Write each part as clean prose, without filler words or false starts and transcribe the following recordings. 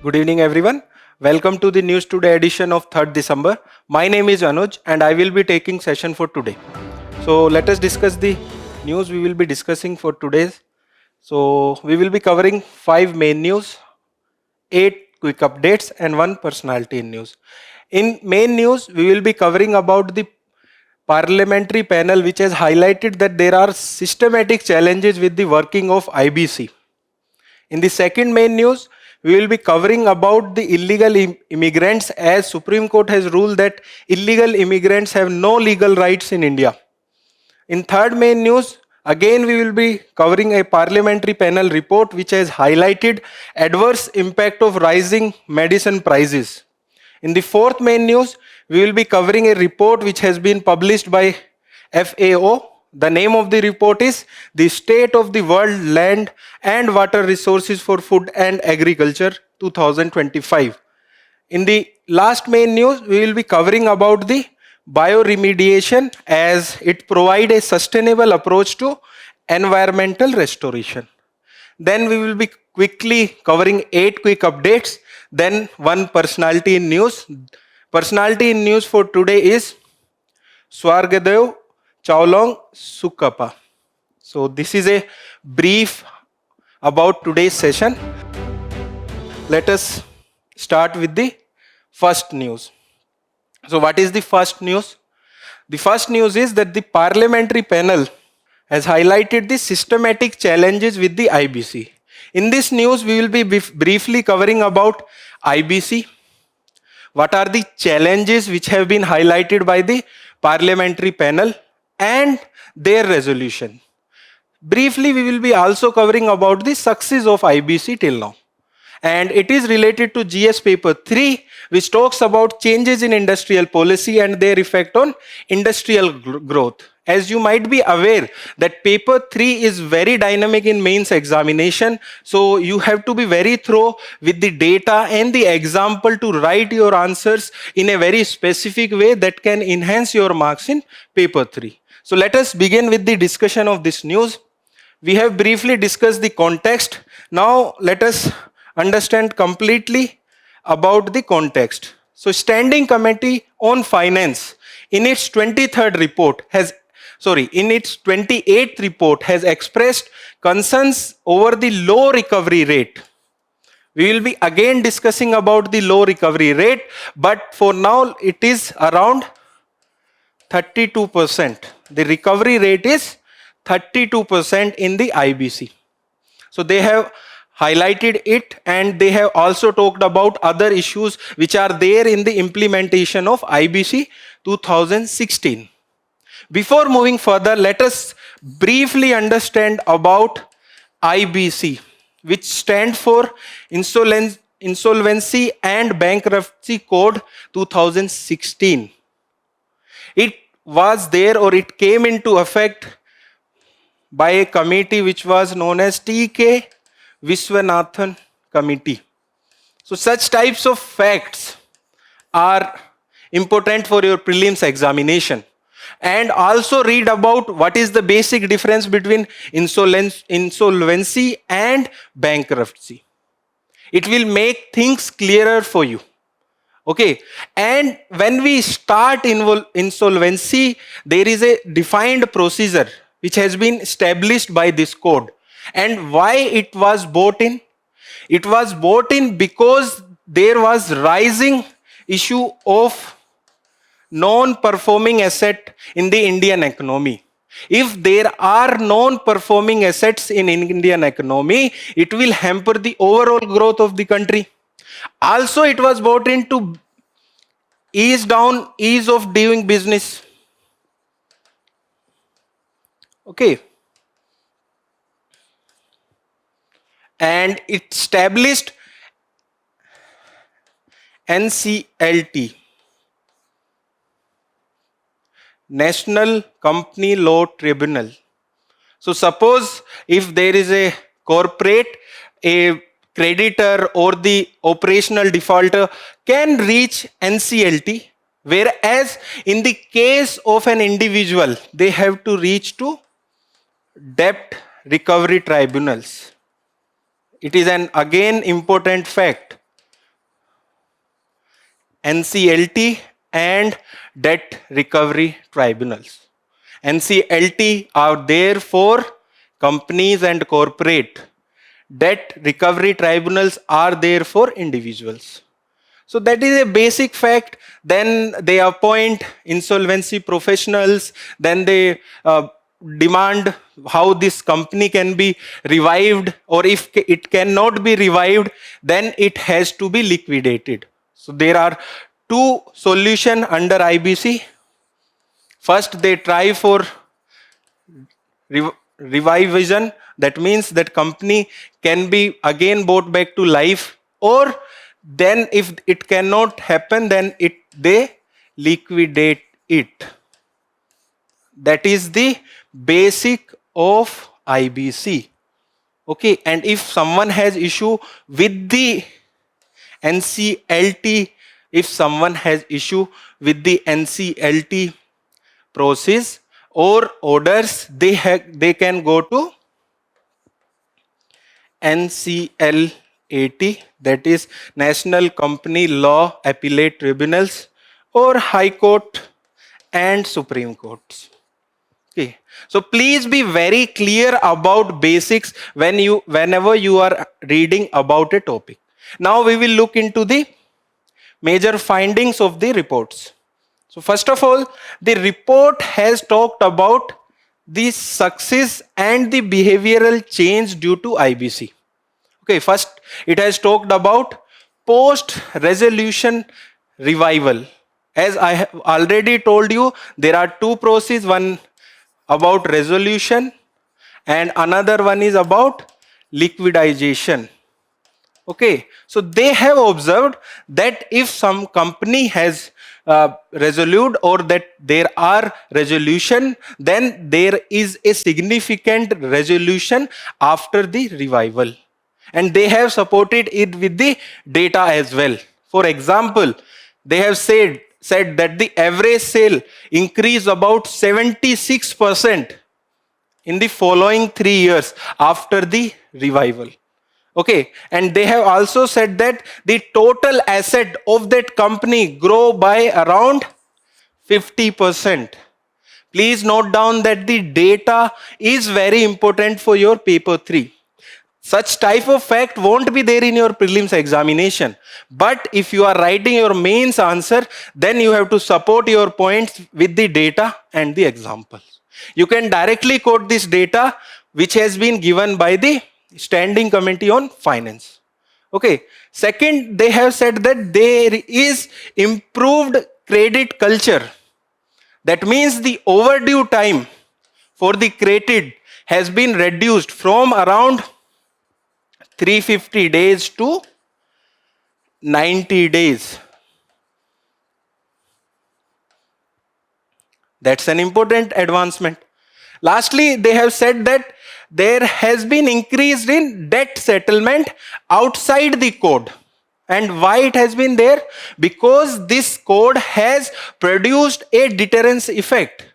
Good evening, everyone. Welcome to the News Today edition of 3rd December. My name is Anuj and I will be taking session for today. So let us discuss the news we will be discussing for today. So we will be covering 5 main news, 8 quick updates and 1 personality in news. In main news, we will be covering about the parliamentary panel which has highlighted that there are systematic challenges with the working of IBC. In the second main news, we will be covering about the illegal immigrants as Supreme Court has ruled that illegal immigrants have no legal rights in India. In third main news, again we will be covering a parliamentary panel report which has highlighted adverse impact of rising medicine prices. In the fourth main news, we will be covering a report which has been published by FAO. The name of the report is The State of the World Land and Water Resources for Food and Agriculture 2025. In the last main news, we will be covering about the bioremediation as it provides a sustainable approach to environmental restoration. Then we will be quickly covering 8 quick updates, then 1 personality in news. Personality in news for today is Swargadeo, Chaolung, Sukapha. So this is a brief about today's session. Let us start with the first news. So what is the first news? The first news is that the parliamentary panel has highlighted the systematic challenges with the IBC. In this news, we will be briefly covering about IBC. What are the challenges which have been highlighted by the parliamentary panel and their resolution. Briefly, we will be also covering about the success of IBC till now. And it is related to GS paper 3, which talks about changes in industrial policy and their effect on industrial growth. As you might be aware that paper 3 is very dynamic in mains examination. So you have to be very thorough with the data and the example to write your answers in a very specific way that can enhance your marks in paper 3. So let us begin with the discussion of this news. We have briefly discussed the context. Now let us understand completely about the context. So Standing Committee on Finance in its 28th report has expressed concerns over the low recovery rate. We will be again discussing about the low recovery rate, but for now it is around 32%. The recovery rate is 32% in the IBC. So they have highlighted it and they have also talked about other issues which are there in the implementation of IBC 2016. Before moving further, let us briefly understand about IBC, which stands for Insolvency and Bankruptcy Code 2016. It was there or it came into effect by a committee which was known as T.K. Viswanathan Committee. So such types of facts are important for your prelims examination. And also read about what is the basic difference between insolvency and bankruptcy. It will make things clearer for you. Okay, and when we start insolvency, there is a defined procedure which has been established by this code. And why it was brought in? It was brought in because there was rising issue of non-performing asset in the Indian economy. If there are non-performing assets in Indian economy, it will hamper the overall growth of the country. Also, it was brought in to ease of doing business. Okay. And it established NCLT, National Company Law Tribunal. So suppose if there is a corporate, a creditor or the operational defaulter can reach NCLT, whereas in the case of an individual, they have to reach to debt recovery tribunals. It is an again important fact. NCLT, and debt recovery tribunals. NCLT are there for companies and corporate. Debt recovery tribunals are there for individuals. So that is a basic fact. Then they appoint insolvency professionals. Then they demand how this company can be revived, or if it cannot be revived, then it has to be liquidated. So there are two solutions under IBC. First, they try for revision. That means that company can be again brought back to life, or then if it cannot happen, then they liquidate it. That is the basic of IBC. Okay, and if someone has issue with the NCLT, if someone has issue with the NCLT process or orders, they can go to NCLAT, that is National Company Law Appellate Tribunals, or High Court and Supreme Courts. Okay, so please be very clear about basics whenever you are reading about a topic. Now we will look into the major findings of the reports. So first of all, the report has talked about the success and the behavioral change due to IBC. Okay, first it has talked about post-resolution revival. As I have already told you, there are two processes, one about resolution and another one is about liquidation. Okay, so they have observed that if some company has resolved, or that there are resolution, then there is a significant resolution after the revival, and they have supported it with the data as well. For example, they have said that the average sale increased about 76% in the following 3 years after the revival. Okay, and they have also said that the total asset of that company grow by around 50%. Please note down that the data is very important for your paper 3. Such type of fact won't be there in your prelims examination. But if you are writing your mains answer, then you have to support your points with the data and the examples. You can directly quote this data which has been given by the Standing Committee on Finance. Okay. Second, they have said that there is improved credit culture. That means the overdue time for the credit has been reduced from around 350 days to 90 days. That's an important advancement. Lastly, they have said that there has been increase in debt settlement outside the code. And why it has been there? Because this code has produced a deterrence effect.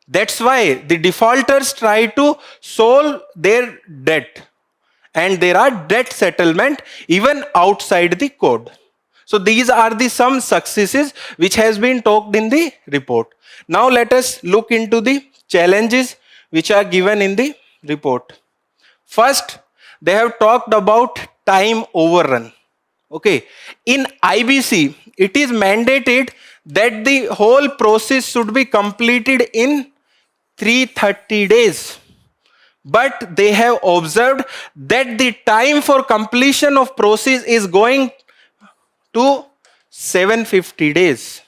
That's why the defaulters try to solve their debt. And there are debt settlement even outside the code. So these are the some successes which has been talked in the report. Now let us look into the challenges which are given in the report. First, they have talked about time overrun. Okay, in IBC, it is mandated that the whole process should be completed in 330 days. But they have observed that the time for completion of process is going to 750 days,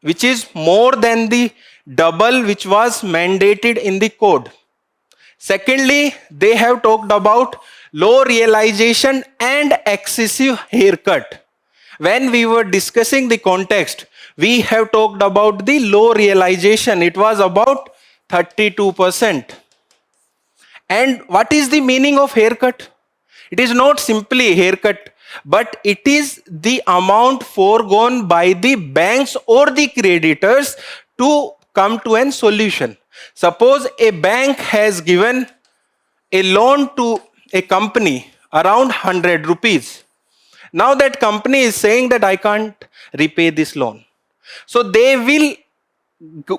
which is more than the double which was mandated in the code. Secondly, they have talked about low realization and excessive haircut. When we were discussing the context, we have talked about the low realization. It was about 32%. And what is the meaning of haircut? It is not simply haircut, but it is the amount foregone by the banks or the creditors to come to a solution. Suppose a bank has given a loan to a company around 100 rupees. Now that company is saying that I can't repay this loan. So they will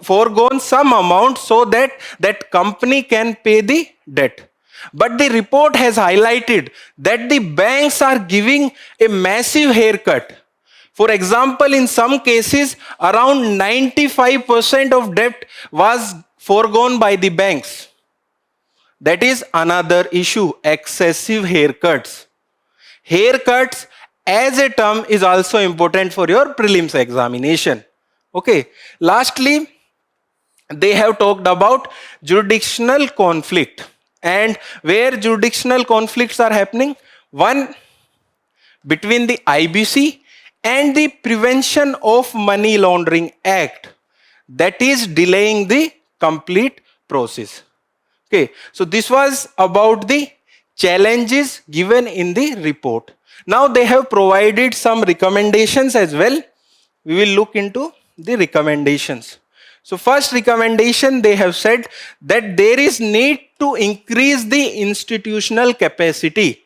forego some amount so that that company can pay the debt. But the report has highlighted that the banks are giving a massive haircut. For example, in some cases, around 95% of debt was foregone by the banks. That is another issue, excessive haircuts. Haircuts as a term is also important for your prelims examination. Okay. Lastly, they have talked about jurisdictional conflict, and where jurisdictional conflicts are happening. One, between the IBC and the Prevention of Money Laundering Act, that is delaying the complete process. Okay, so this was about the challenges given in the report. Now they have provided some recommendations as well. We will look into the recommendations. So first recommendation, they have said that there is need to increase the institutional capacity.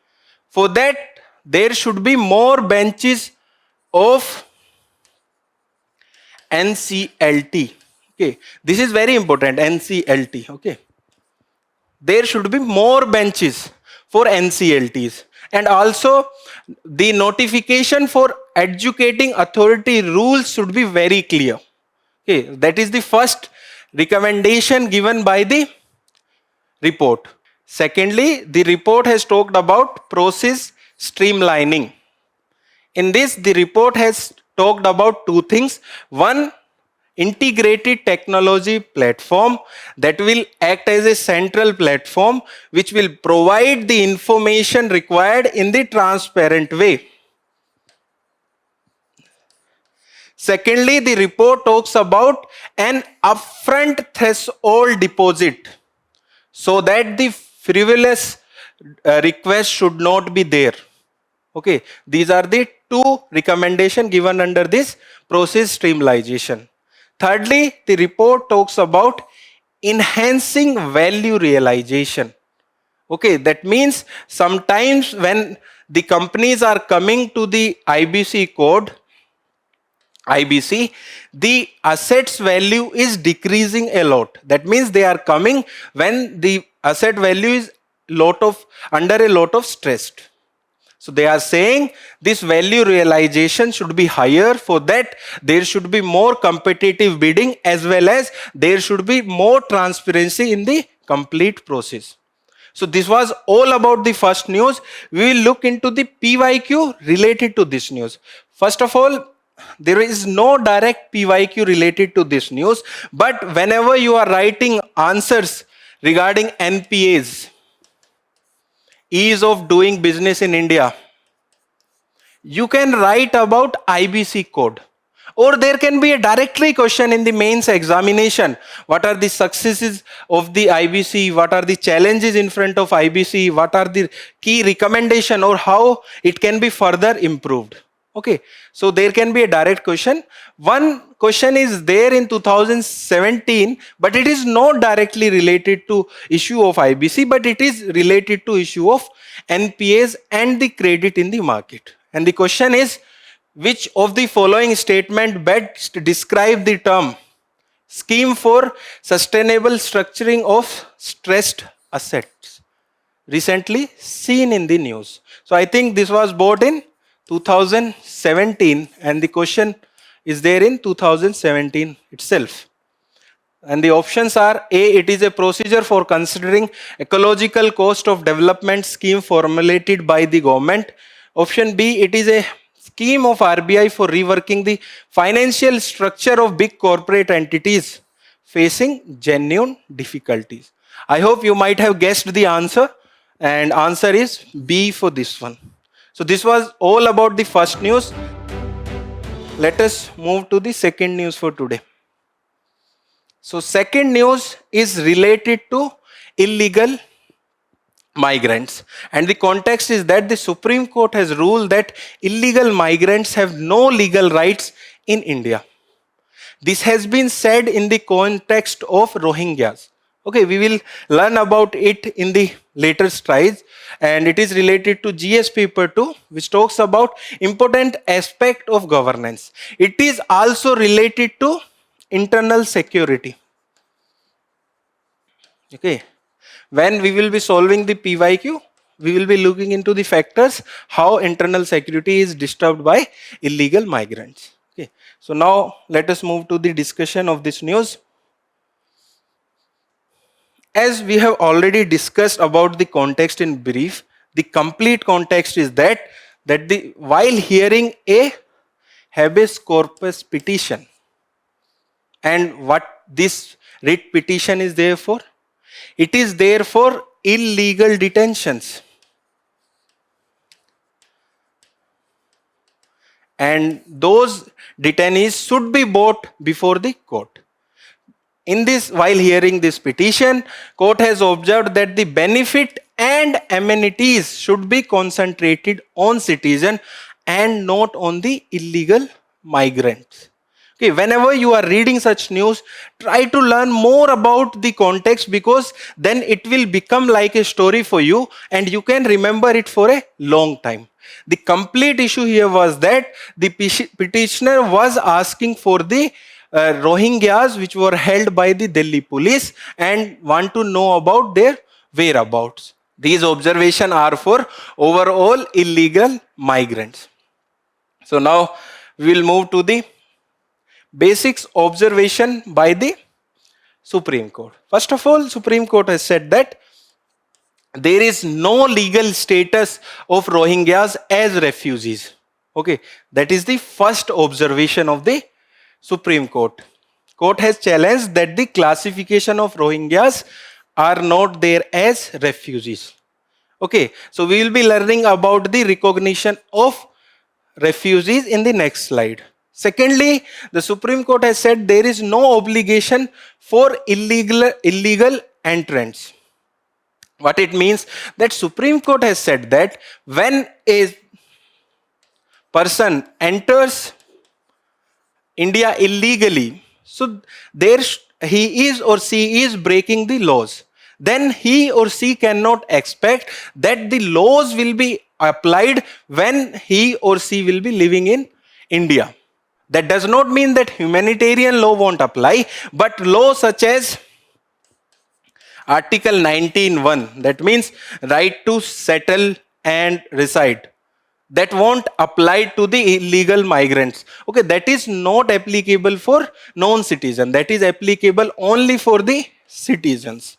For that, there should be more benches of NCLT. Okay, this is very important, NCLT. Okay, there should be more benches for NCLTs, and also the notification for educating authority rules should be very clear. Okay, that is the first recommendation given by the report. Secondly, the report has talked about process streamlining. In this, the report has talked about two things. One, integrated technology platform that will act as a central platform which will provide the information required in the transparent way. Secondly, the report talks about an upfront threshold deposit so that the frivolous request should not be there. Okay, these are the two recommendations given under this process streamlination. Thirdly, the report talks about enhancing value realization. Okay, that means sometimes when the companies are coming to the IBC code, IBC, the assets value is decreasing a lot. That means they are coming when the asset value is under a lot of stress. So they are saying this value realization should be higher. For that, there should be more competitive bidding, as well as there should be more transparency in the complete process. So this was all about the first news. We will look into the PYQ related to this news. First of all, there is no direct PYQ related to this news, but whenever you are writing answers regarding NPAs, ease of doing business in India, you can write about IBC code. Or there can be a directly question in the mains examination. What are the successes of the IBC? What are the challenges in front of IBC? What are the key recommendation, or how it can be further improved? Okay, so there can be a direct question. One question is there in 2017, but it is not directly related to issue of IBC, but it is related to issue of NPAs and the credit in the market. And the question is, which of the following statement best describe the term scheme for sustainable structuring of stressed assets recently seen in the news? So I think this was brought in 2017, and the question is there in 2017 itself. And the options are: A, it is a procedure for considering ecological cost of development scheme formulated by the government. Option B, it is a scheme of RBI for reworking the financial structure of big corporate entities facing genuine difficulties. I hope you might have guessed the answer, and answer is B for this one. So this was all about the first news. Let us move to the second news for today. So second news is related to illegal migrants, and the context is that the Supreme Court has ruled that illegal migrants have no legal rights in India. This has been said in the context of Rohingyas. Okay, we will learn about it in the later strides, and it is related to GS paper 2, which talks about important aspect of governance. It is also related to internal security. Okay, when we will be solving the PYQ, we will be looking into the factors how internal security is disturbed by illegal migrants. Okay, so now let us move to the discussion of this news. As we have already discussed about the context in brief, the complete context is that the while hearing a habeas corpus petition, and what this writ petition is there for, it is there for illegal detentions, and those detainees should be brought before the court. In this, while hearing this petition, court has observed that the benefit and amenities should be concentrated on citizen and not on the illegal migrants. Okay, whenever you are reading such news, try to learn more about the context, because then it will become like a story for you and you can remember it for a long time. The complete issue here was that the petitioner was asking for the Rohingyas which were held by the Delhi police and want to know about their whereabouts. These observations are for overall illegal migrants. So now we will move to the basics observation by the Supreme Court. First of all, Supreme Court has said that there is no legal status of Rohingyas as refugees. Okay, that is the first observation of the Supreme Court. Court has challenged that the classification of Rohingyas are not there as refugees. Okay, so we will be learning about the recognition of refugees in the next slide. Secondly, the Supreme Court has said there is no obligation for illegal entrants. What it means, that Supreme Court has said that when a person enters India illegally, so there he is or she is breaking the laws. Then he or she cannot expect that the laws will be applied when he or she will be living in India. That does not mean that humanitarian law won't apply, but laws such as Article 19(1), that means right to settle and reside, that won't apply to the illegal migrants. Okay, that is not applicable for non-citizen. That is applicable only for the citizens.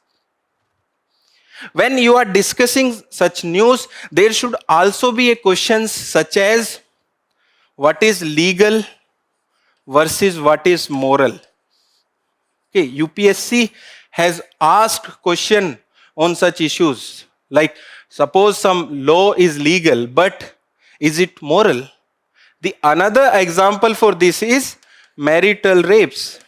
When you are discussing such news, there should also be a question such as what is legal versus what is moral. Okay, UPSC has asked question on such issues, like suppose some law is legal, but is it moral? The another example for this is marital rapes.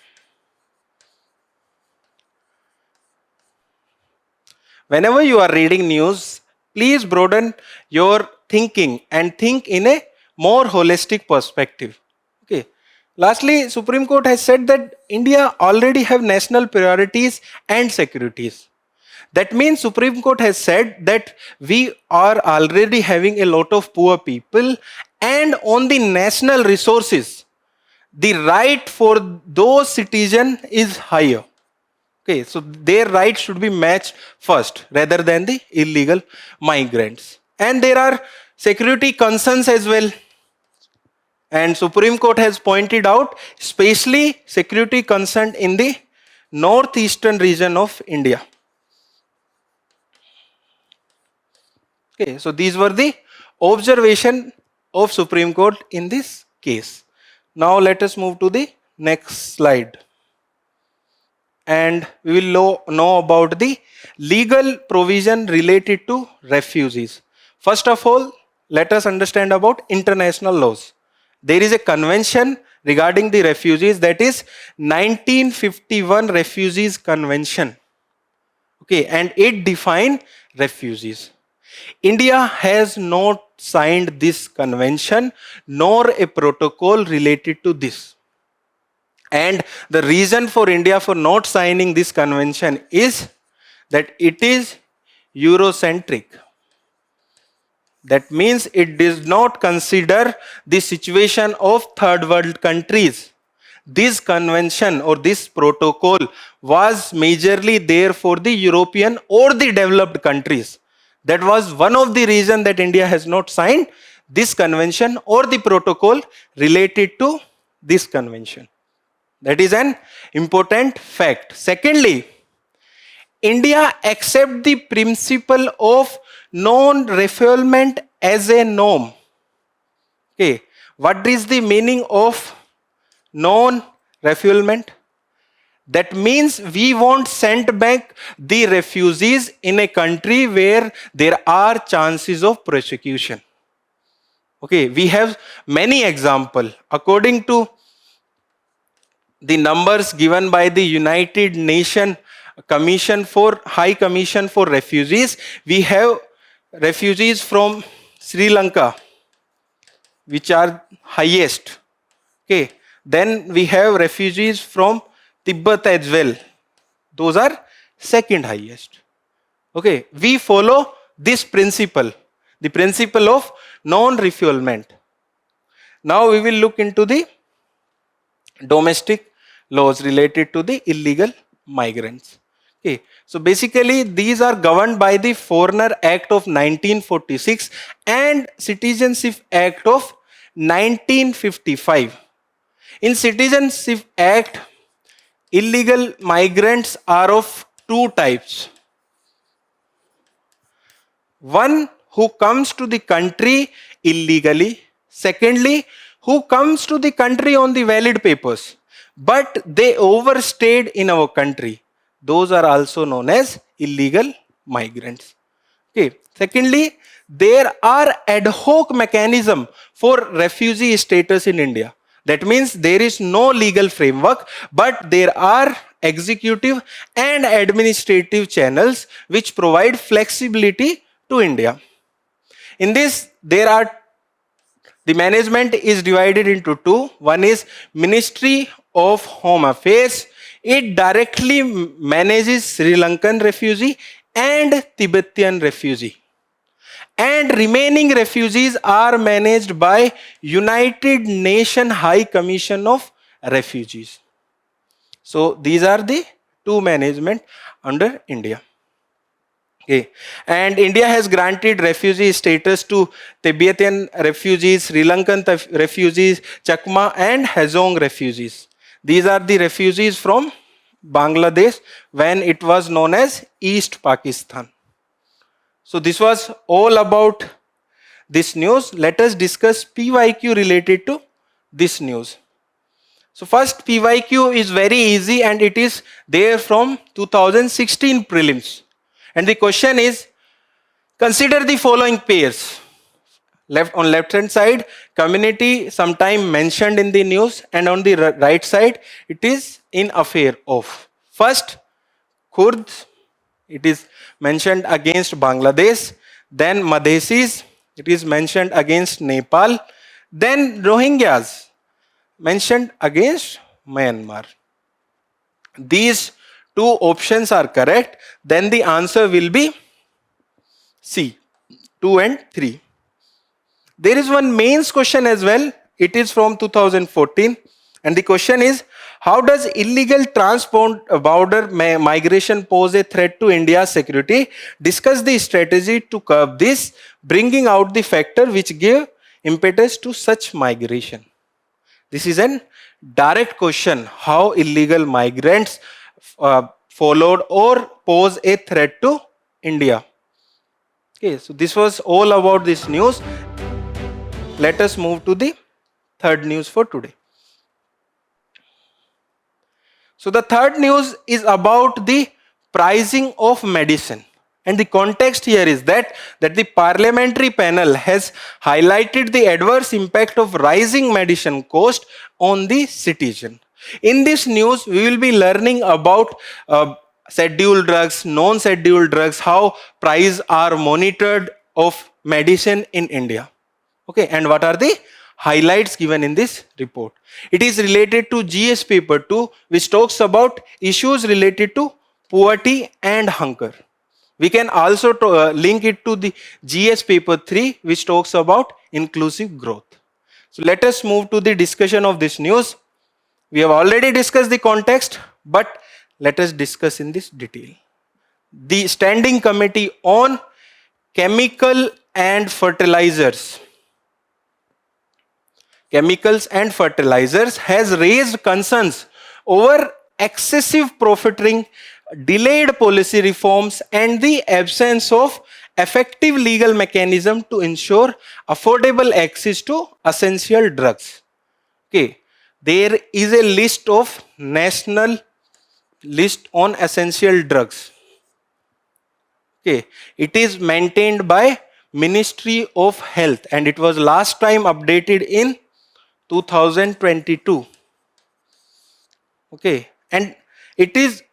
Whenever you are reading news, please broaden your thinking and think in a more holistic perspective. Okay. Lastly, Supreme Court has said that India already have national priorities and securities. That means Supreme Court has said that we are already having a lot of poor people, and on the national resources, the right for those citizens is higher. Okay, so their rights should be matched first rather than the illegal migrants. And there are security concerns as well. And Supreme Court has pointed out especially security concern in the northeastern region of India. Okay, so these were the observation of Supreme Court in this case. Now let us move to the next slide. And we will know about the legal provision related to refugees. First of all, let us understand about international laws. There is a convention regarding the refugees, that is 1951 Refugees Convention. Okay, and it defines refugees. India has not signed this convention nor a protocol related to this. And the reason for India for not signing this convention is that it is Eurocentric. That means it does not consider the situation of third world countries. This convention or this protocol was majorly there for the European or the developed countries. That was one of the reasons that India has not signed this convention or the protocol related to this convention. That is an important fact. Secondly, India accepts the principle of non-refoulement as a norm. Okay, what is the meaning of non-refoulement? That means we won't send back the refugees in a country where there are chances of persecution. Okay, we have many examples. According to the numbers given by the United Nations High Commission for Refugees, we have refugees from Sri Lanka, which are highest. Okay, then we have refugees from Tibet as well. Those are second highest. Okay, we follow this principle, the principle of non-refoulement. Now we will look into the domestic laws related to the illegal migrants. Okay, so basically these are governed by the Foreigner Act of 1946 and Citizenship Act of 1955. In Citizenship Act, illegal migrants are of two types. One who comes to the country illegally. Secondly, who comes to the country on the valid papers, but they overstayed in our country. Those are also known as illegal migrants. Okay. Secondly, there are ad hoc mechanism for refugee status in India. That means there is no legal framework, but there are executive and administrative channels which provide flexibility to India. In this, the management is divided into two. One is Ministry of Home Affairs. It directly manages Sri Lankan refugee and Tibetan refugee. And remaining refugees are managed by United Nations High Commission of Refugees. So these are the two management under India. Okay. And India has granted refugee status to Tibetan refugees, Sri Lankan refugees, Chakma and Hezong refugees. These are the refugees from Bangladesh when it was known as East Pakistan. So this was all about this news. Let us discuss PYQ related to this news. So first, PYQ is very easy and it is there from 2016 prelims. And the question is, consider the following pairs. On left hand side, community sometime mentioned in the news, and on the right side, it is in affair of. First, Kurds, it is mentioned against Bangladesh. Then Madhesis, it is mentioned against Nepal. Then Rohingyas, mentioned against Myanmar. These two options are correct. Then the answer will be C, 2 and 3. There is one mains question as well. It is from 2014. And the question is, how does illegal trans-border migration pose a threat to India's security? Discuss the strategy to curb this, bringing out the factor which give impetus to such migration. This is a direct question, how illegal migrants followed or pose a threat to India. Okay, so this was all about this news. Let us move to the third news for today. So the third news is about the pricing of medicine. And the context here is that the parliamentary panel has highlighted the adverse impact of rising medicine cost on the citizen. In this news, we will be learning about scheduled drugs, non-scheduled drugs, how prices are monitored of medicine in India. Okay, and what are the highlights given in this report. It is related to GS paper 2, which talks about issues related to poverty and hunger. We can also link it to the GS paper 3, which talks about inclusive growth. So let us move to the discussion of this news. We have already discussed the context, but let us discuss in this detail. The Standing Committee on Chemicals and Fertilizers has raised concerns over excessive profiteering, delayed policy reforms, and the absence of effective legal mechanism to ensure affordable access to essential drugs. Okay, there is a national list on essential drugs. Okay, it is maintained by Ministry of Health, and it was last time updated in 2022. Okay, and it is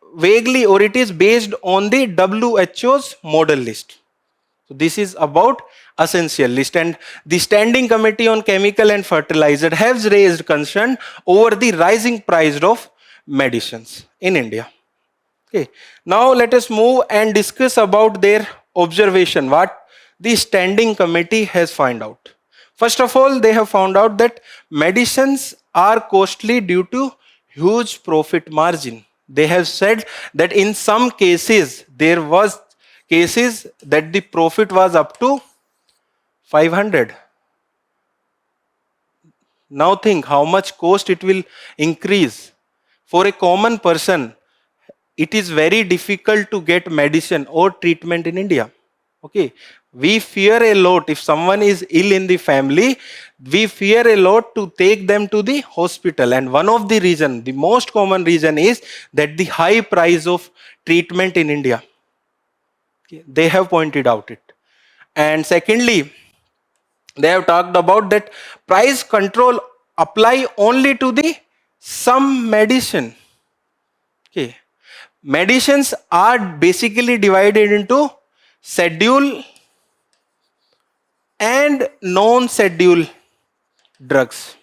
based on the WHO's model list. So this is about essential list, and the Standing Committee on Chemical and Fertilizer has raised concern over the rising price of medicines in India. Okay, now let us move and discuss about their observation, what the Standing Committee has found out. First of all, they have found out that medicines are costly due to huge profit margin. They have said that in some cases, there was cases that the profit was up to 500. Now think how much cost it will increase. For a common person, it is very difficult to get medicine or treatment in India. Okay, we fear a lot. If someone is ill in the family, we fear a lot to take them to the hospital. And one of the reason, the most common reason, is that the high price of treatment in India. Okay, they have pointed out it. And secondly, they have talked about that price control apply only to the some medicine. Okay, medicines are basically divided into schedule and non-schedule drugs.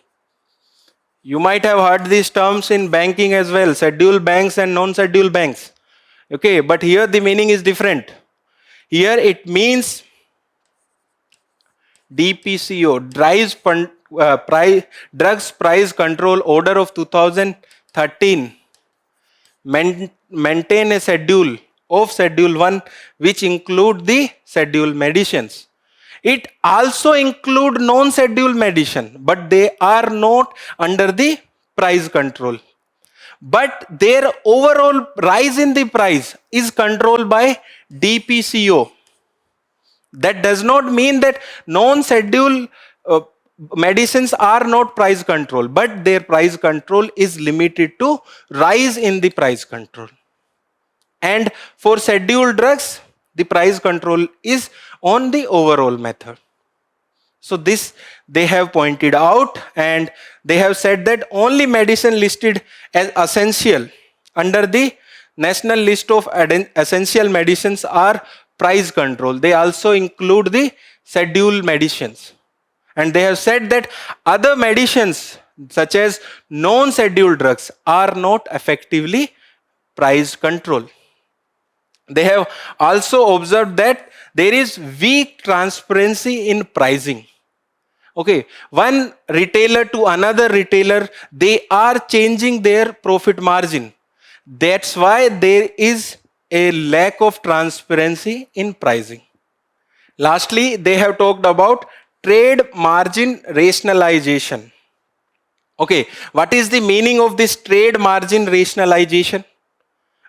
You might have heard these terms in banking as well, schedule banks and non-schedule banks. Okay, but here the meaning is different. Here it means DPCO, Drugs Price Control Order of 2013, maintain a schedule of Schedule 1, which include the scheduled medicines. It also include non-scheduled medicine, but they are not under the price control. But their overall rise in the price is controlled by DPCO. That does not mean that non-scheduled medicines are not price control, but their price control is limited to rise in the price control. And for scheduled drugs, the price control is on the overall method. So this they have pointed out, and they have said that only medicine listed as essential under the national list of essential medicines are price control. They also include the scheduled medicines. And they have said that other medicines such as non-scheduled drugs are not effectively price control. They have also observed that there is weak transparency in pricing. Okay, one retailer to another retailer, they are changing their profit margin. That's why there is a lack of transparency in pricing. Lastly, they have talked about trade margin rationalization. Okay, what is the meaning of this trade margin rationalization?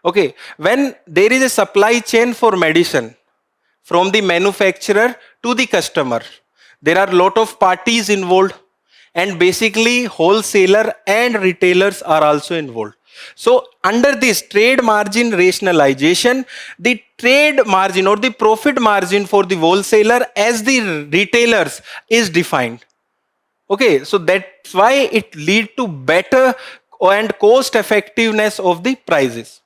Okay, when there is a supply chain for medicine from the manufacturer to the customer, there are a lot of parties involved, and basically wholesaler and retailers are also involved. So under this trade margin rationalization, the trade margin or the profit margin for the wholesaler as the retailers is defined. Okay, so that's why it leads to better and cost effectiveness of the prices.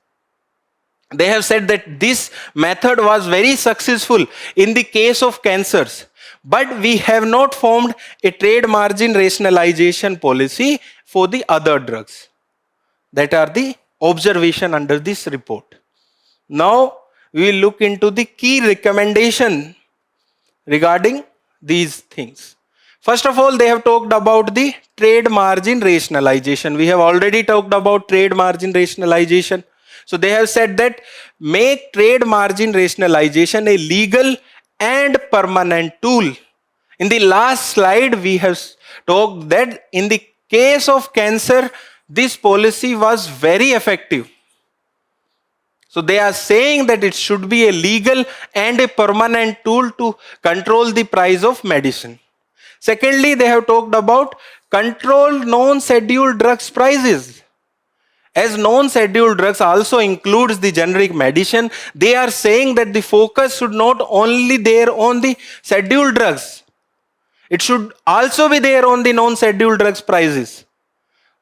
They have said that this method was very successful in the case of cancers, but we have not formed a trade margin rationalization policy for the other drugs. That are the observation under this report. Now we will look into the key recommendation regarding these things. First of all, they have talked about the trade margin rationalization. We have already talked about trade margin rationalization. So they have said that make trade margin rationalization a legal and permanent tool. In the last slide, we have talked that in the case of cancer, this policy was very effective. So they are saying that it should be a legal and a permanent tool to control the price of medicine. Secondly, they have talked about control non-scheduled drugs prices. As non-scheduled drugs also includes the generic medicine, they are saying that the focus should not only there on the scheduled drugs. It should also be there on the non-scheduled drugs prices.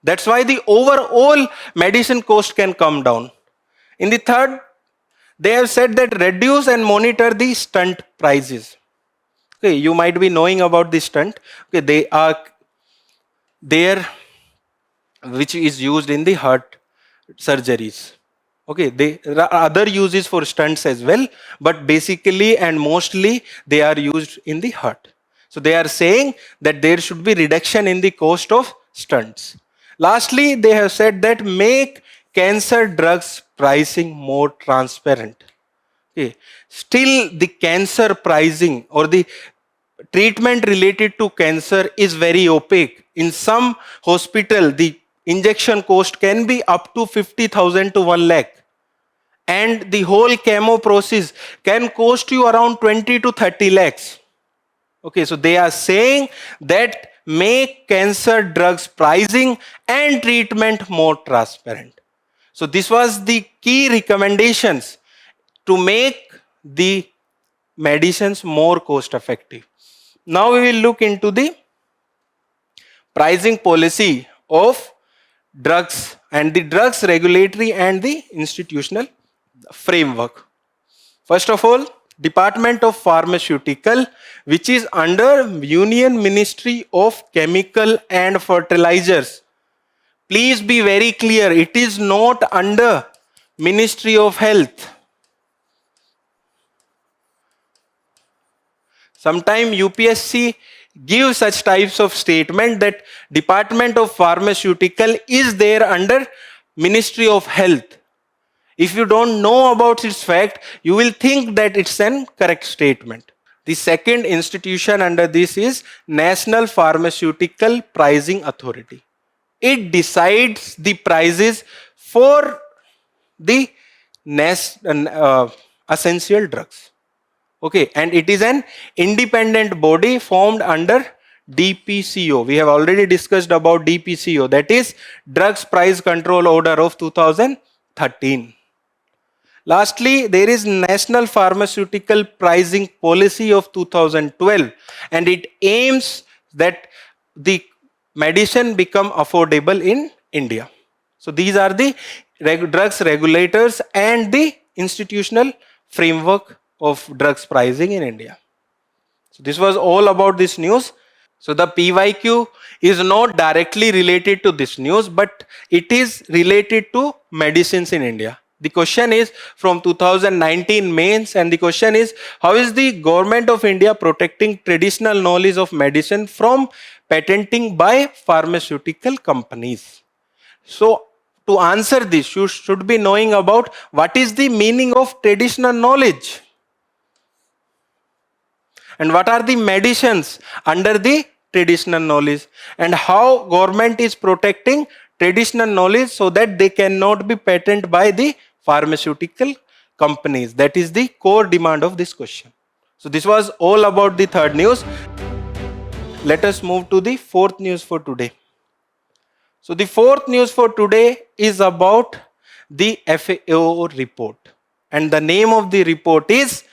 That's why the overall medicine cost can come down. In the third, they have said that reduce and monitor the stunt prices. Okay, you might be knowing about the stunt. Okay, they are there, which is used in the heart surgeries. Okay, there are other uses for stunts as well, but basically and mostly they are used in the heart. So they are saying that there should be reduction in the cost of stunts. Lastly, they have said that make cancer drugs pricing more transparent. Okay. Still, the cancer pricing or the treatment related to cancer is very opaque. In some hospital, the injection cost can be up to 50,000 to 1 lakh. And the whole chemo process can cost you around 20 to 30 lakhs. Okay, so they are saying that make cancer drugs pricing and treatment more transparent. So this was the key recommendations to make the medicines more cost effective. Now we will look into the pricing policy of drugs and the drugs regulatory and the institutional framework. First of all, Department of Pharmaceutical, which is under Union Ministry of Chemical and Fertilizers. Please be very clear, it is not under Ministry of Health. Sometimes UPSC gives such types of statement that Department of Pharmaceutical is there under Ministry of Health. If you don't know about its fact, you will think that it's an correct statement. The second institution under this is National Pharmaceutical Pricing Authority. It decides the prices for the essential drugs. Okay, and it is an independent body formed under DPCO. We have already discussed about DPCO, that is Drugs Price Control Order of 2013. Lastly, there is National Pharmaceutical Pricing Policy of 2012, and it aims that the medicine become affordable in India. So these are the drugs regulators and the institutional framework of drugs pricing in India. So this was all about this news. So the PYQ is not directly related to this news, but it is related to medicines in India. The question is from 2019 mains, and the question is, how is the government of India protecting traditional knowledge of medicine from patenting by pharmaceutical companies? So to answer this, you should be knowing about what is the meaning of traditional knowledge and what are the medicines under the traditional knowledge, and how government is protecting traditional knowledge so that they cannot be patented by the pharmaceutical companies. That is the core demand of this question. So this was all about the third news. Let us move to the fourth news for today. So the fourth news for today is about the FAO report, and the name of the report is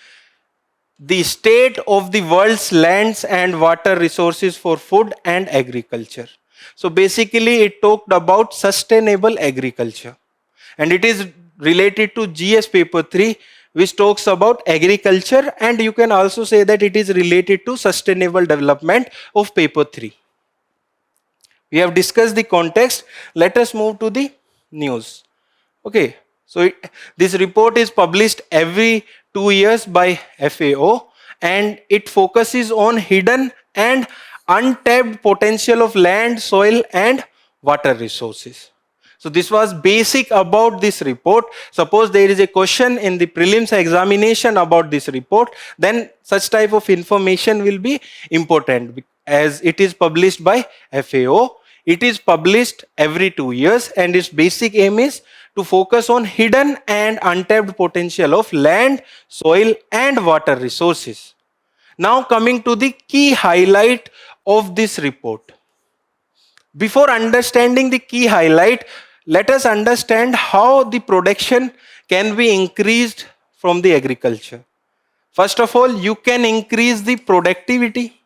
the state of the world's lands and water resources for food and agriculture. So basically it talked about sustainable agriculture, and it is related to GS paper 3, which talks about agriculture, and you can also say that it is related to sustainable development of paper 3. We have discussed the context. Let us move to the news. Okay, so this report is published every 2 years by FAO, and it focuses on hidden and untapped potential of land, soil, and water resources. So this was basic about this report. Suppose there is a question in the prelims examination about this report, then such type of information will be important as it is published by FAO. It is published every 2 years, and its basic aim is to focus on hidden and untapped potential of land, soil, and water resources. Now coming to the key highlight of this report. Before understanding the key highlight, let us understand how the production can be increased from the agriculture. First of all, you can increase the productivity.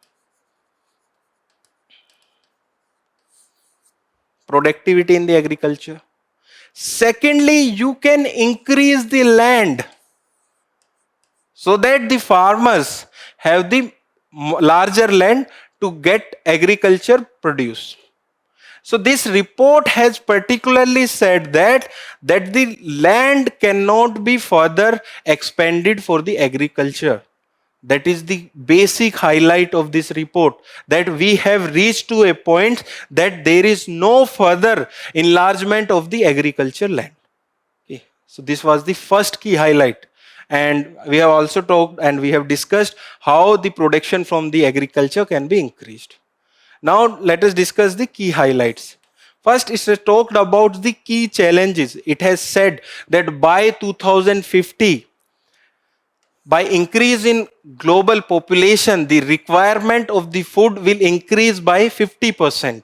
Productivity in the agriculture. Secondly, you can increase the land so that the farmers have the larger land to get agriculture produce. So this report has particularly said that the land cannot be further expanded for the agriculture. That is the basic highlight of this report, that we have reached to a point that there is no further enlargement of the agriculture land. Okay. So this was the first key highlight. And we have also talked and we have discussed how the production from the agriculture can be increased. Now let us discuss the key highlights. First, it has talked about the key challenges. It has said that by 2050, by increase in global population, the requirement of the food will increase by 50%.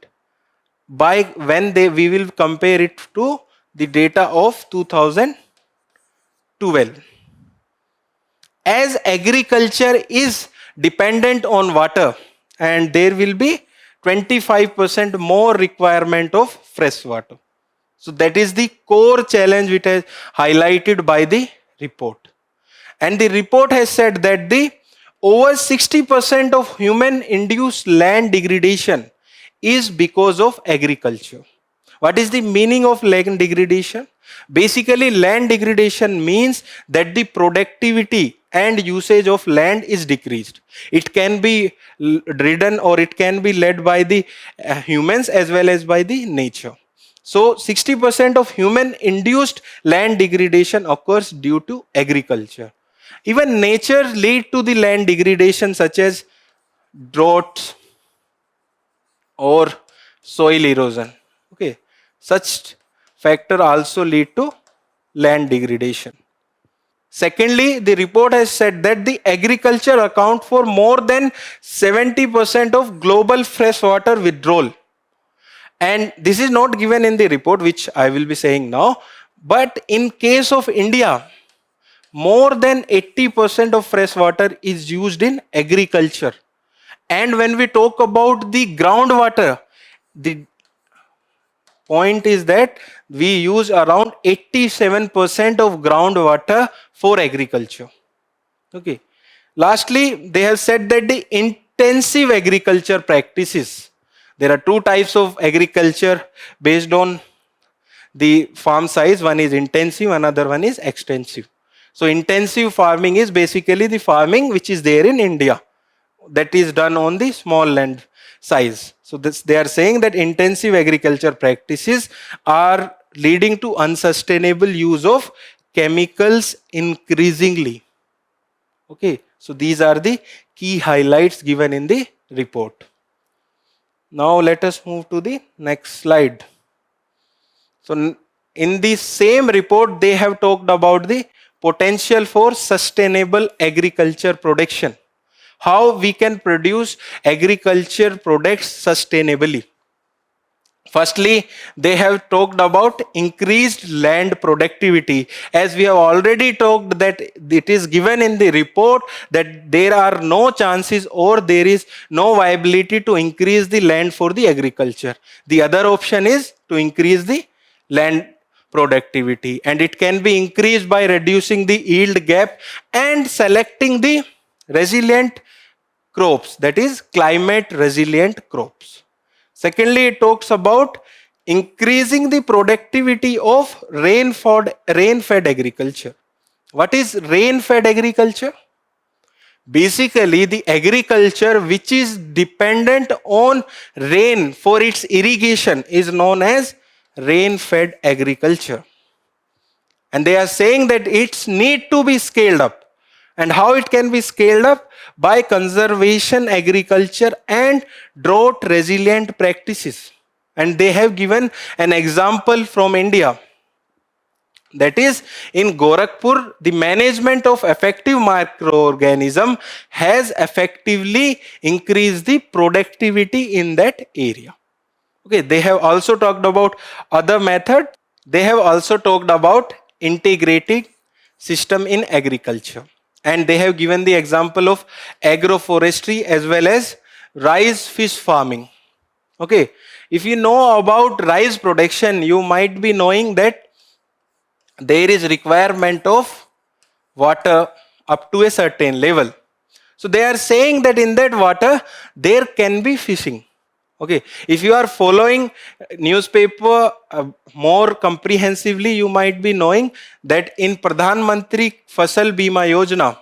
By when we will compare it to the data of 2012. As agriculture is dependent on water, and there will be 25% more requirement of fresh water. So that is the core challenge which is highlighted by the report. And the report has said that the over 60% of human induced land degradation is because of agriculture. What is the meaning of land degradation? Basically, land degradation means that the productivity and usage of land is decreased. It can be ridden or it can be led by the humans as well as by the nature. So 60% of human induced land degradation occurs due to agriculture. Even nature lead to the land degradation such as droughts or soil erosion. Okay, such factor also lead to land degradation. Secondly, the report has said that the agriculture account for more than 70% of global freshwater withdrawal. And this is not given in the report, which I will be saying now. But in case of India, more than 80% of fresh water is used in agriculture. And when we talk about the groundwater, the point is that we use around 87% of groundwater for agriculture. Okay. Lastly, they have said that the intensive agriculture practices. There are two types of agriculture based on the farm size. One is intensive, another one is extensive. So intensive farming is basically the farming which is there in India, that is done on the small land size. So they are saying that intensive agriculture practices are leading to unsustainable use of chemicals increasingly. Okay, so these are the key highlights given in the report. Now let us move to the next slide. So in the same report, they have talked about the potential for sustainable agriculture production. How we can produce agriculture products sustainably. Firstly, they have talked about increased land productivity. As we have already talked that it is given in the report that there are no chances or there is no viability to increase the land for the agriculture. The other option is to increase the land productivity, and it can be increased by reducing the yield gap and selecting the resilient crops, that is climate resilient crops. Secondly, it talks about increasing the productivity of rain-fed agriculture. What is rain-fed agriculture? Basically, the agriculture which is dependent on rain for its irrigation is known as rain-fed agriculture. And they are saying that it's need to be scaled up. And how it can be scaled up? By conservation agriculture and drought resilient practices. And they have given an example from India. That is, in Gorakhpur, the management of effective microorganism has effectively increased the productivity in that area. Okay, they have also talked about other method. They have also talked about integrated system in agriculture. And they have given the example of agroforestry as well as rice fish farming. Okay, if you know about rice production, you might be knowing that there is requirement of water up to a certain level. So they are saying that in that water there can be fishing. Okay, if you are following newspaper more comprehensively, you might be knowing that in Pradhan Mantri Fasal Bima Yojana,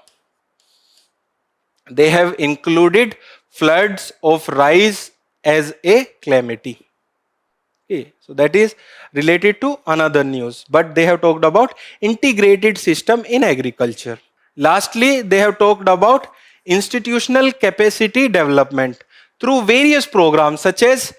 they have included floods of rice as a calamity. Okay, so that is related to another news, but they have talked about integrated system in agriculture. Lastly, they have talked about institutional capacity development through various programs such as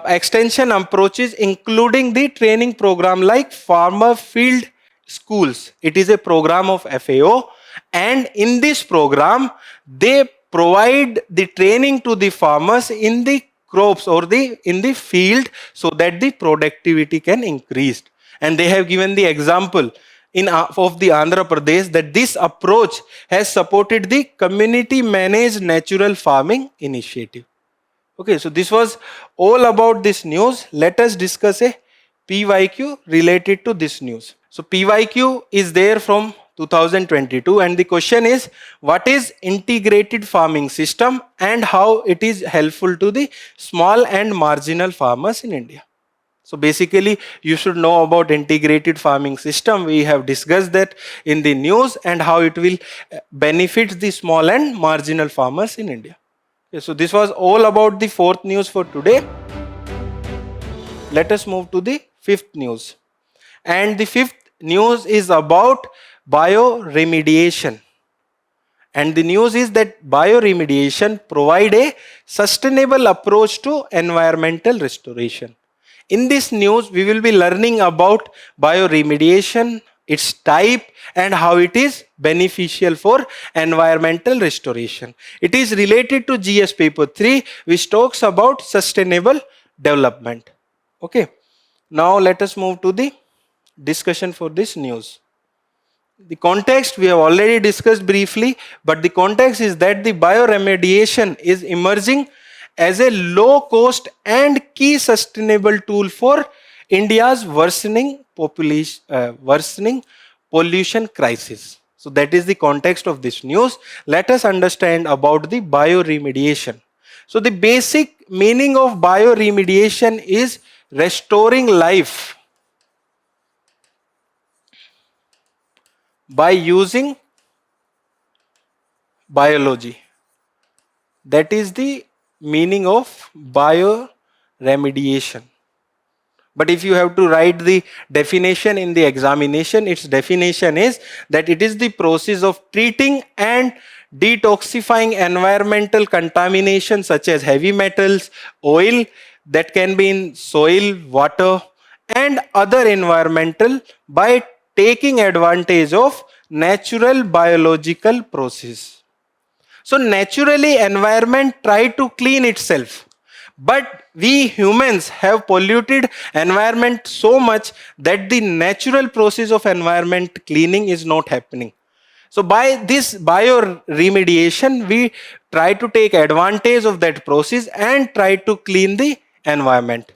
extension approaches, including the training program like Farmer Field Schools. It is a program of FAO, and in this program, they provide the training to the farmers in the crops or in the field so that the productivity can increase. And they have given the example of the Andhra Pradesh that this approach has supported the community managed natural farming initiative. Okay, so this was all about this news. Let us discuss a PYQ related to this news. So PYQ is there from 2022, and the question is, what is integrated farming system and how it is helpful to the small and marginal farmers in India? So basically, you should know about integrated farming system. We have discussed that in the news and how it will benefit the small and marginal farmers in India. Okay, so this was all about the fourth news for today. Let us move to the fifth news. And the fifth news is about bioremediation. And the news is that bioremediation provide a sustainable approach to environmental restoration. In this news, we will be learning about bioremediation, its type, and how it is beneficial for environmental restoration. It is related to GS paper 3, which talks about sustainable development. Okay. Now let us move to the discussion for this news. The context we have already discussed briefly, but the context is that the bioremediation is emerging as a low cost and key sustainable tool for India's worsening pollution crisis. So that is the context of this news. Let us understand about the bioremediation. So the basic meaning of bioremediation is restoring life by using biology. That is the meaning of bioremediation. But if you have to write the definition in the examination, its definition is that it is the process of treating and detoxifying environmental contamination such as heavy metals, oil that can be in soil, water, and other environmental by taking advantage of natural biological process. So naturally environment try to clean itself, but we humans have polluted environment so much that the natural process of environment cleaning is not happening. So by this bioremediation, we try to take advantage of that process and try to clean the environment.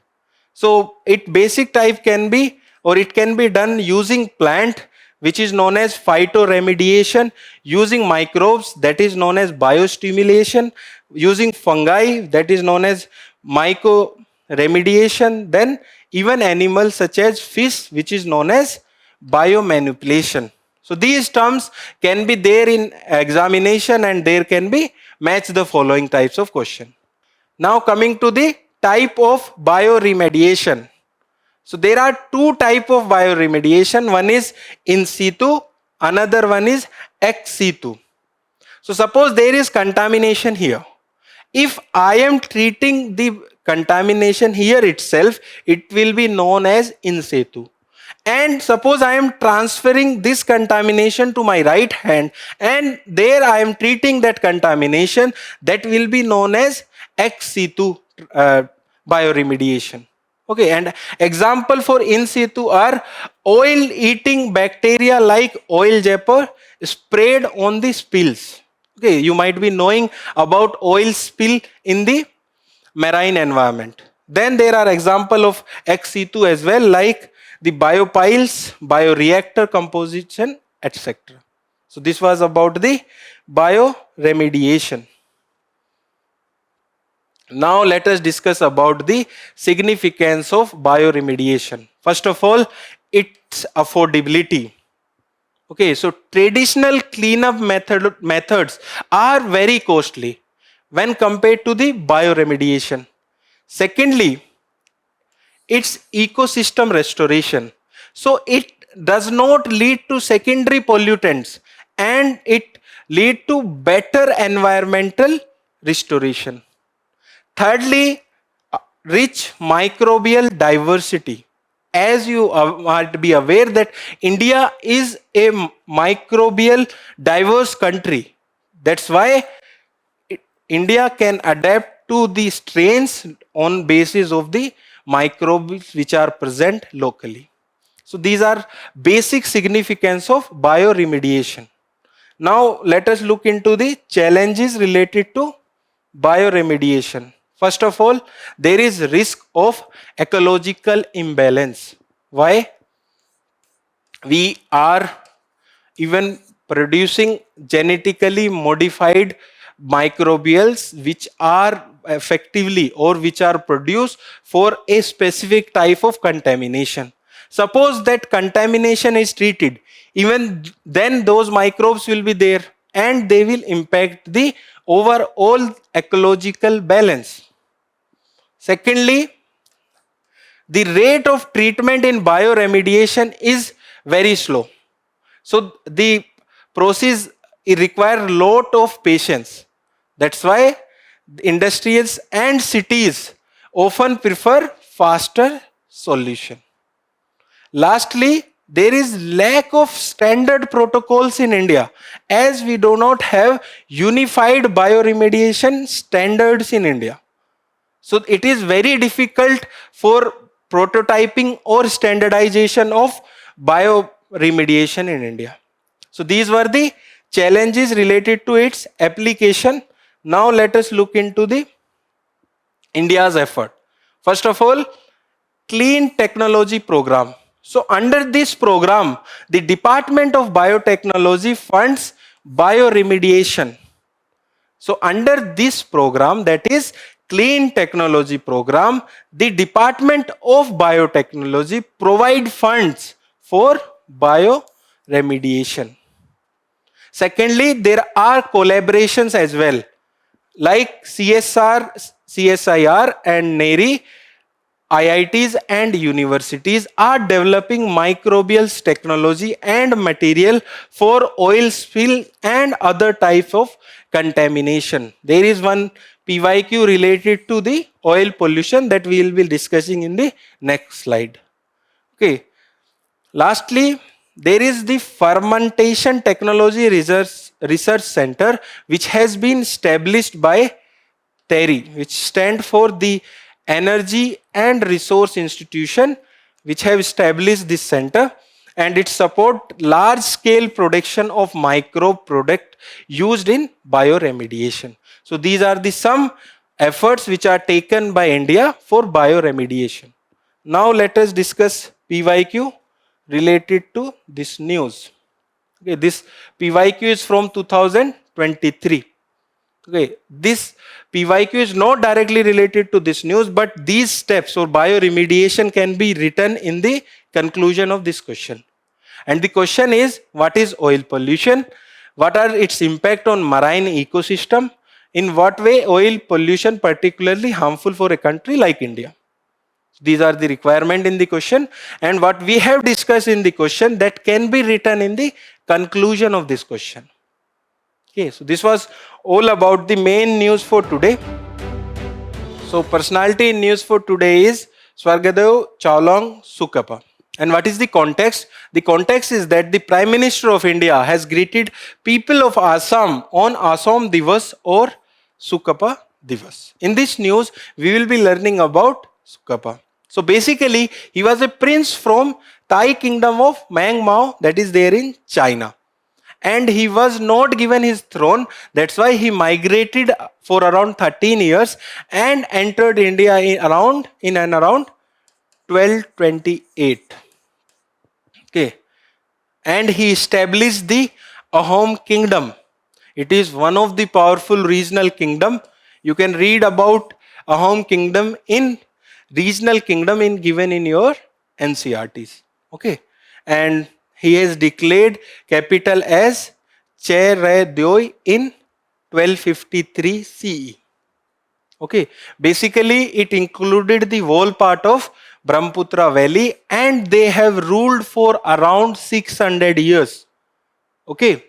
So its basic type can be or it can be done using plant, which is known as phytoremediation, using microbes, that is known as biostimulation, using fungi, that is known as mycoremediation, then even animals such as fish, which is known as biomanipulation. So these terms can be there in examination and there can be match the following types of question. Now coming to the type of bioremediation. So there are two type of bioremediation. One is in situ, another one is ex situ. So suppose there is contamination here. If I am treating the contamination here itself, it will be known as in situ. And suppose I am transferring this contamination to my right hand and there I am treating that contamination, that will be known as ex situ bioremediation. Okay, and example for in situ are oil eating bacteria like oil vapor sprayed on the spills. Okay, you might be knowing about oil spill in the marine environment. Then there are example of ex situ as well, like the biopiles, bioreactor composition, etc. So this was about the bioremediation. Now let us discuss about the significance of bioremediation. First of all, its affordability. Okay, so traditional cleanup methods are very costly when compared to the bioremediation. Secondly, its ecosystem restoration. So it does not lead to secondary pollutants and it lead to better environmental restoration. Thirdly, rich microbial diversity. As you might be aware that India is a microbial diverse country. That's why India can adapt to the strains on basis of the microbes which are present locally. So these are basic significance of bioremediation. Now let us look into the challenges related to bioremediation. First of all, there is risk of ecological imbalance. Why? We are even producing genetically modified microbials which are effectively or which are produced for a specific type of contamination. Suppose that contamination is treated, even then those microbes will be there and they will impact the overall ecological balance. Secondly, the rate of treatment in bioremediation is very slow. So the process requires a lot of patience. That's why industries and cities often prefer faster solution. Lastly, there is lack of standard protocols in India as we do not have unified bioremediation standards in India. So it is very difficult for prototyping or standardization of bioremediation in India. So these were the challenges related to its application. Now let us look into the India's effort. First of all, clean technology program. So under this program, the Department of Biotechnology funds bioremediation. So under this program, that is Clean Technology Program, the Department of Biotechnology provide funds for bioremediation. Secondly, there are collaborations as well, like CSIR and NERI. IITs and universities are developing microbials technology and material for oil spill and other types of contamination. There is one PYQ related to the oil pollution that we will be discussing in the next slide. Okay. Lastly, there is the Fermentation Technology Research Center, which has been established by TERI, which stands for the Energy and Resource Institution, which have established this center, and it support large scale production of microbe product used in bioremediation. So these are the some efforts which are taken by India for bioremediation. Now let us discuss PYQ related to this news. Okay, this PYQ is from 2023. Okay, this PYQ is not directly related to this news, but these steps or bioremediation can be written in the conclusion of this question. And the question is, what is oil pollution? What are its impact on marine ecosystem? In what way oil pollution particularly harmful for a country like India? These are the requirement in the question, and what we have discussed in the question that can be written in the conclusion of this question. Okay, so this was all about the main news for today. So personality in news for today is Swargadeo, Chaolung, Sukapha. And what is the context? The context is that the Prime Minister of India has greeted people of Assam on Assam Divas or Sukapha Divas. In this news, we will be learning about Sukapha. So basically, he was a prince from Thai kingdom of Myanmar, that is there in China. And he was not given his throne. That's why he migrated for around 13 years and entered India in around 1228. Okay, and he established the Ahom kingdom. It is one of the powerful regional kingdom. You can read about Ahom kingdom in regional kingdom in given in your NCRTs. Okay, and he has declared capital as Chaolung in 1253 CE. Okay, basically it included the whole part of Brahmaputra Valley, and they have ruled for around 600 years. Okay,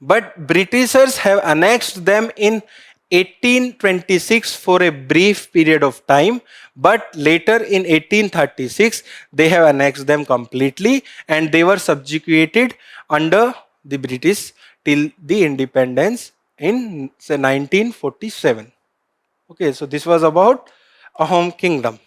but Britishers have annexed them in 1826 for a brief period of time, but later in 1836 they have annexed them completely, and they were subjugated under the British till the independence in say 1947. Okay, so this was about Ahom kingdom.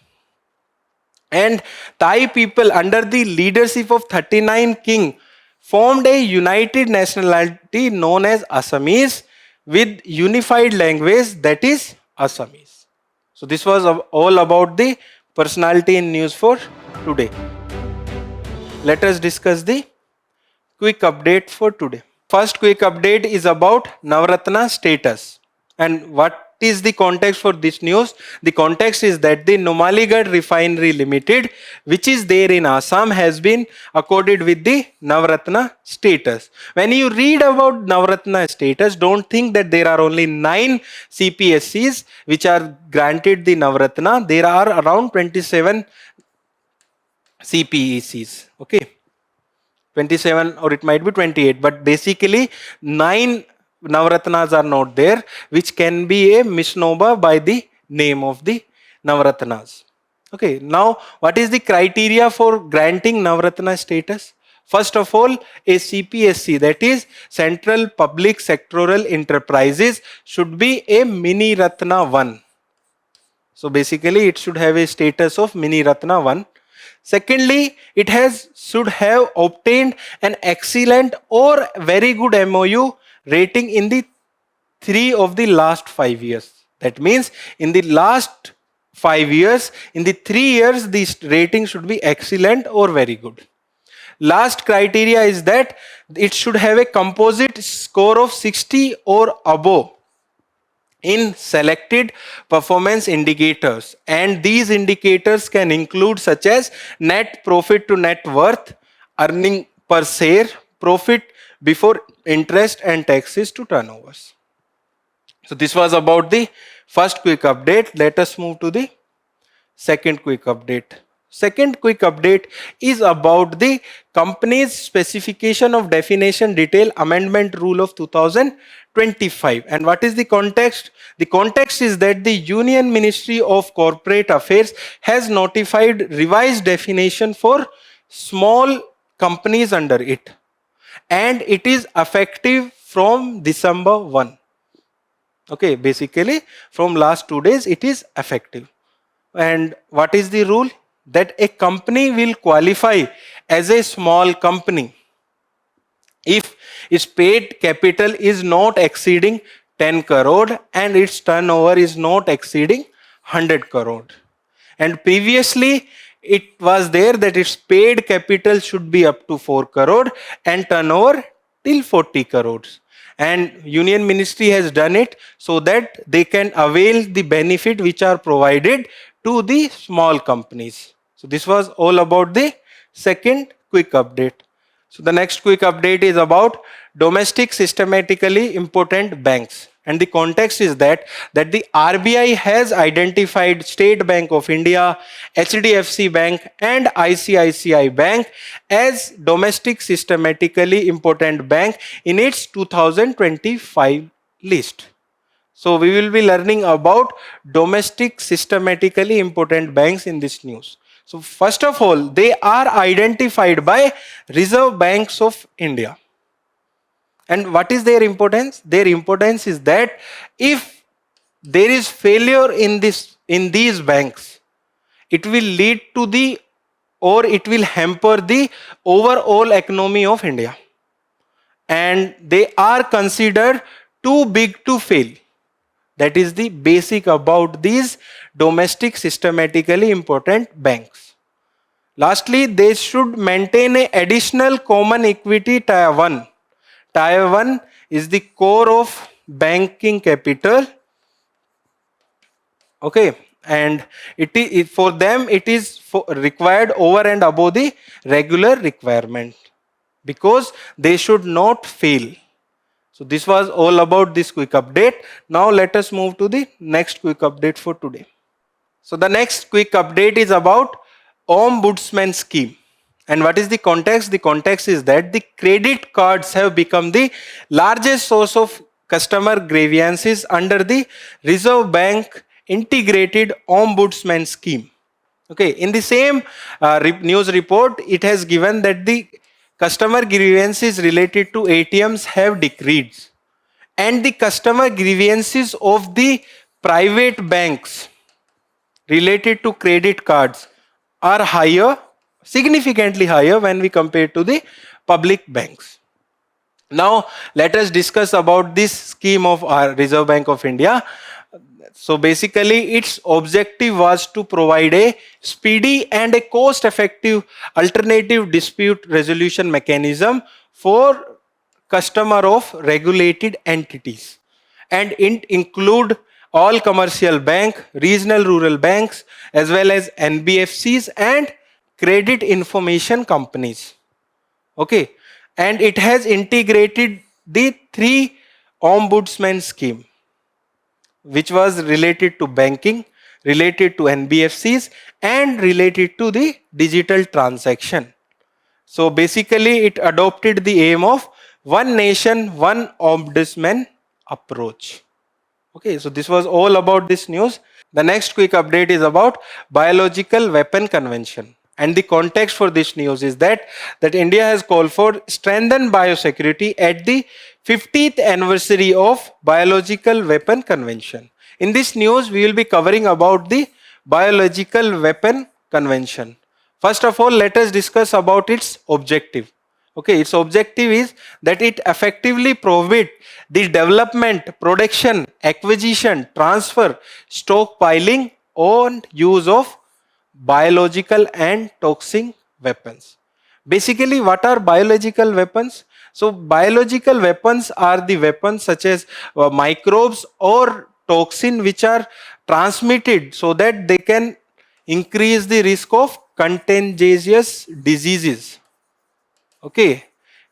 And Thai people under the leadership of 39 king formed a united nationality known as Assamese with unified language, that is Assamese. So this was all about the personality in news for today. Let us discuss the quick update for today. First quick update is about Navratna status. And what is the context for this news? The context is that the Numaligarh Refinery Limited, which is there in Assam, has been accorded with the Navratna status. When you read about Navratna status, don't think that there are only 9 CPSCs which are granted the Navratna. There are around 27 CPECs. Okay, 27 or it might be 28, but basically 9 Navratnas are not there, which can be a misnomer by the name of the Navratnas. Okay, now what is the criteria for granting Navratna status? First of all, a CPSC, that is Central Public Sectoral Enterprises, should be a Mini Ratna 1. So basically it should have a status of Mini Ratna 1. Secondly, it should have obtained an excellent or very good MOU rating in the 3 of the last 5 years. That means in the last 5 years, in the 3 years, this rating should be excellent or very good. Last criteria is that it should have a composite score of 60 or above in selected performance indicators, and these indicators can include such as net profit to net worth, earning per share, profit before interest and taxes to turnovers. So this was about the first quick update. Let us move to the second quick update. Second quick update is about the company's specification of definition detail amendment rule of 2025. And what is the context? The context is that the Union Ministry of Corporate Affairs has notified revised definition for small companies under it, and it is effective from December 1. Okay, basically from last 2 days it is effective. And what is the rule? That a company will qualify as a small company if its paid capital is not exceeding 10 crore and its turnover is not exceeding 100 crore. And previously it was there that its paid capital should be up to 4 crore and turnover till 40 crores. And Union Ministry has done it so that they can avail the benefit which are provided to the small companies. So this was all about the second quick update. So the next quick update is about domestic systematically important banks. And the context is that the RBI has identified State Bank of India, HDFC Bank and ICICI Bank as domestic systematically important bank in its 2025 list. So we will be learning about domestic systematically important banks in this news. So first of all, they are identified by Reserve Banks of India. And what is their importance? Their importance is that if there is failure in these banks, it will lead to it will hamper the overall economy of India. And they are considered too big to fail. That is the basic about these domestic systematically important banks. Lastly, they should maintain an additional common equity tier 1. Tier 1 is the core of banking capital. Okay, and for them it is required over and above the regular requirement because they should not fail. So this was all about this quick update. Now let us move to the next quick update for today. So the next quick update is about Ombudsman scheme. And what is the context? The context is that the credit cards have become the largest source of customer grievances under the Reserve Bank integrated Ombudsman scheme. Okay, in the same news report, it has given that the customer grievances related to ATMs have decreased, and the customer grievances of the private banks related to credit cards are higher, significantly higher when we compare to the public banks. Now let us discuss about this scheme of our Reserve Bank of India. So basically its objective was to provide a speedy and a cost-effective alternative dispute resolution mechanism for customer of regulated entities, and it include all commercial bank, regional rural banks as well as NBFCs and credit information companies. Okay, and it has integrated the 3 ombudsman scheme which was related to banking, related to NBFCs and related to the digital transaction. So basically it adopted the aim of one nation, one ombudsman approach. Okay, so this was all about this news. The next quick update is about Biological Weapon Convention. And the context for this news is that India has called for strengthened biosecurity at the 50th anniversary of Biological Weapon Convention. In this news, we will be covering about the Biological Weapon Convention. First of all, let us discuss about its objective. Okay, its objective is that it effectively prohibits the development, production, acquisition, transfer, stockpiling, and use of biological and toxic weapons. Basically, what are biological weapons? So, biological weapons are the weapons such as microbes or toxin which are transmitted so that they can increase the risk of contagious diseases. Okay,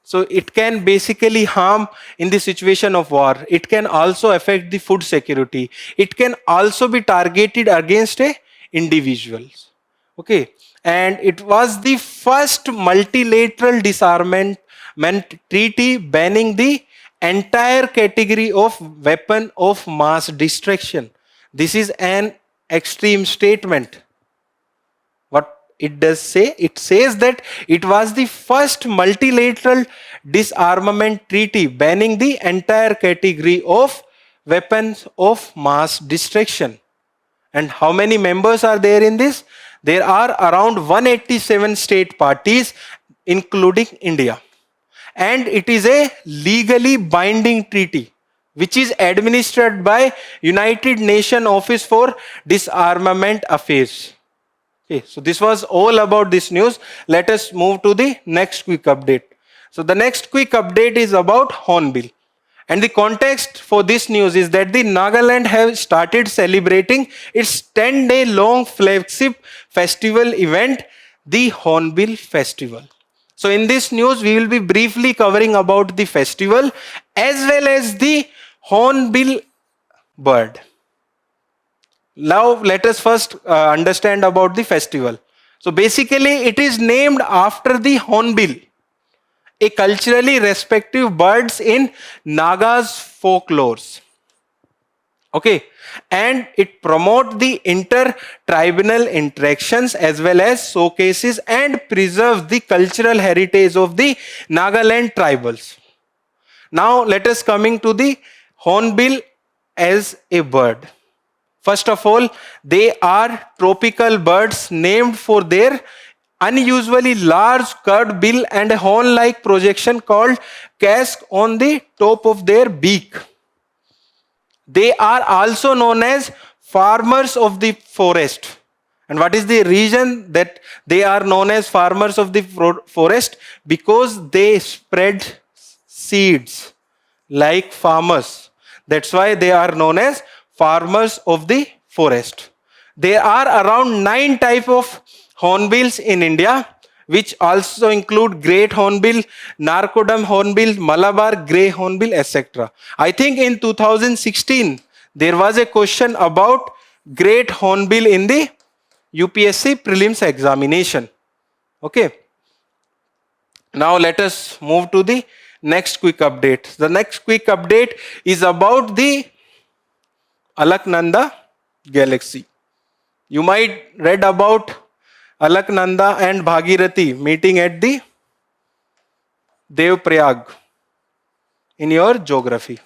so it can basically harm in the situation of war. It can also affect the food security. It can also be targeted against a individuals. Okay, and it was the first multilateral disarmament treaty banning the entire category of weapon of mass destruction. This is an extreme statement. What it does say? It says that it was the first multilateral disarmament treaty banning the entire category of weapons of mass destruction. And how many members are there in this? There are around 187 state parties, including India. And it is a legally binding treaty, which is administered by United Nations Office for Disarmament Affairs. Okay, so this was all about this news. Let us move to the next quick update. So the next quick update is about Hornbill. And the context for this news is that the Nagaland have started celebrating its 10-day long flagship festival event, the Hornbill Festival. So in this news, we will be briefly covering about the festival as well as the Hornbill bird. Now let us first understand about the festival. So basically it is named after the hornbill, a culturally respective birds in Naga's folklores. Okay, and it promotes the inter-tribal interactions as well as showcases and preserves the cultural heritage of the Nagaland tribals. Now let us coming to the hornbill as a bird. First of all, they are tropical birds named for their unusually large curved bill and a horn-like projection called casque on the top of their beak. They are also known as farmers of the forest. And what is the reason that they are known as farmers of the forest? Because they spread seeds like farmers. That's why they are known as farmers of the forest. There are around 9 types of hornbills in India, which also include great hornbill, Narcodam hornbill, Malabar grey hornbill, etc. I think in 2016 there was a question about great hornbill in the UPSC Prelims examination. Okay. Now let us move to the next quick update. The next quick update is about the Alaknanda galaxy. You might read about Alaknanda and Bhagirathi meeting at the Devprayag in your geography.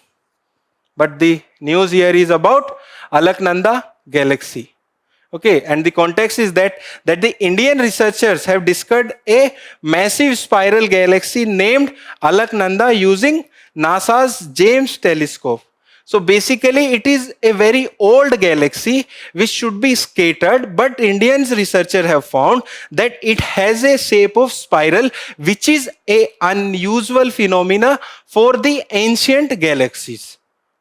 But the news here is about Alaknanda galaxy. Okay, and the context is that the Indian researchers have discovered a massive spiral galaxy named Alaknanda using NASA's James telescope. So basically it is a very old galaxy which should be scattered, but Indian researchers have found that it has a shape of spiral, which is an unusual phenomena for the ancient galaxies.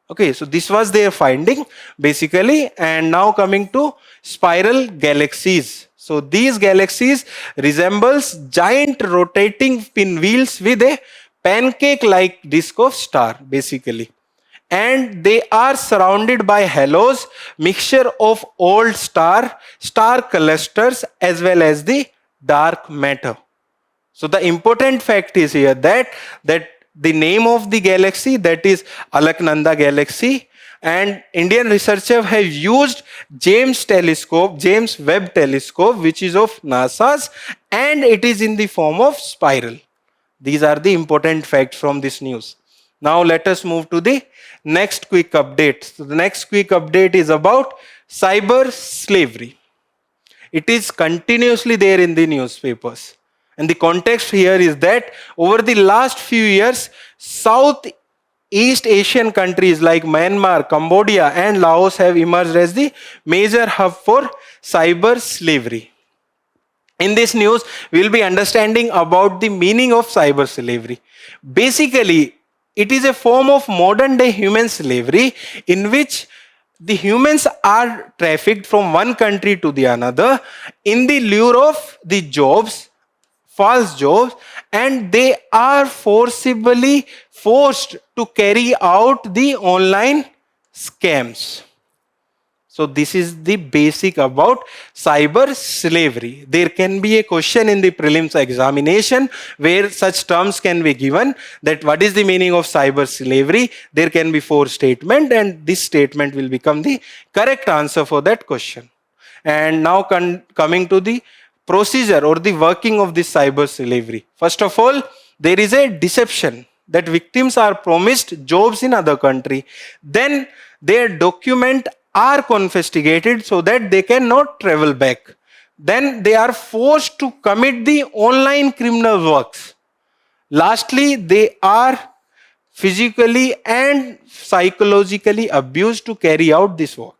Okay, so this was their finding basically, and now coming to spiral galaxies. So these galaxies resembles giant rotating pinwheels with a pancake-like disk of star basically. And they are surrounded by halos, mixture of old star clusters as well as the dark matter. So the important fact is here that the name of the galaxy, that is Alaknanda galaxy, and Indian researchers have used James Webb telescope, which is of NASA's, and it is in the form of spiral. These are the important facts from this news. Now let us move to the next quick update. So the next quick update is about cyber slavery. It is continuously there in the newspapers. And the context here is that over the last few years, Southeast Asian countries like Myanmar, Cambodia and Laos have emerged as the major hub for cyber slavery. In this news, we will be understanding about the meaning of cyber slavery. Basically, it is a form of modern day human slavery in which the humans are trafficked from one country to the another in the lure of the jobs, false jobs, and they are forcibly forced to carry out the online scams. So this is the basic about cyber slavery. There can be a question in the prelims examination where such terms can be given, that what is the meaning of cyber slavery. There can be 4 statements and this statement will become the correct answer for that question. And now coming to the procedure or the working of this cyber slavery. First of all, there is a deception that victims are promised jobs in other country. Then their document are confiscated so that they cannot travel back. Then they are forced to commit the online criminal works. Lastly, they are physically and psychologically abused to carry out this work.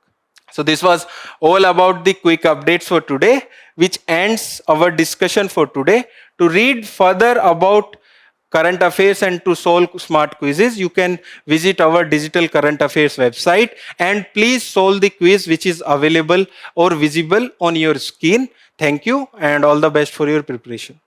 So this was all about the quick updates for today. which ends our discussion for today. To read further about current affairs and to solve smart quizzes, you can visit our digital current affairs website, and please solve the quiz which is available or visible on your screen. Thank you and all the best for your preparation.